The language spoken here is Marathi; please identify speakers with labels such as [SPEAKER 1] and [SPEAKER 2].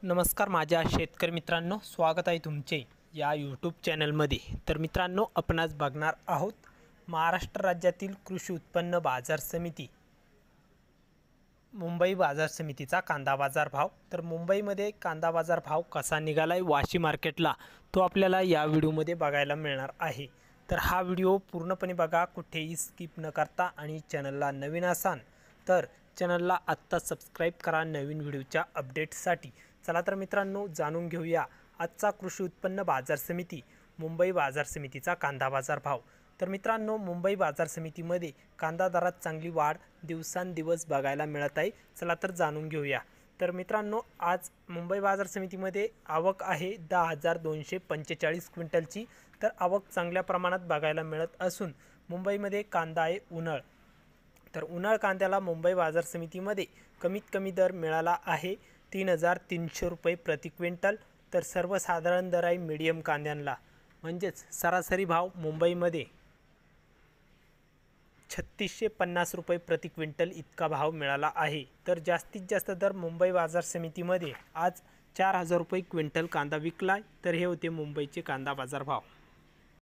[SPEAKER 1] नमस्कार माझ्या शेतकरी मित्रांनो, स्वागत आहे तुमचे या यूट्यूब चॅनलमध्ये। तर मित्रांनो, आपण आज बघणार आहोत महाराष्ट्र राज्यातील कृषी उत्पन्न बाजार समिती मुंबई बाजार समितीचा कांदा बाजार भाव। तर मुंबईमध्ये कांदा बाजार भाव कसा निघालाय वाशी मार्केटला, तो आपल्याला या व्हिडिओमध्ये बघायला मिळणार आहे। तर हा व्हिडिओ पूर्णपणे बघा, कुठेही स्किप न करता। आणि चॅनलला नवीन असाल तर चॅनलला आत्ता सबस्क्राइब करा नवीन व्हिडिओच्या अपडेट्ससाठी। चला तर मित्रांनो, जाणून घेऊया आजचा कृषी उत्पन्न बाजार समिती मुंबई बाजार समितीचा कांदा बाजार भाव। तर मित्रांनो, मुंबई बाजार समितीमध्ये कांदा दरात चांगली वाढ दिवसांदिवस बघायला मिळत आहे। चला तर जाणून घेऊया। तर मित्रांनो, आज मुंबई बाजार समितीमध्ये आवक आहे 10,245 क्विंटलची। तर आवक चांगल्या प्रमाणात बघायला मिळत असून मुंबईमध्ये कांदा आहे उन्हाळ। तर उन्हाळ कांद्याला मुंबई बाजार समितीमध्ये कमीत कमी दर मिळाला आहे 3,300 रुपये प्रति क्विंटल। तर सर्वसाधारण दर आहे मीडियम कांद्यांना, म्हणजेच सरासरी भाव मुंबईमध्ये 3,650 रुपये प्रति क्विंटल इतका भाव मिळाला आहे। तर जास्तीत जास्त दर मुंबई बाजार समितीमध्ये आज 4,000 रुपये क्विंटल कांदा विकला। तर हे होते मुंबईचे कांदा बाजार भाव।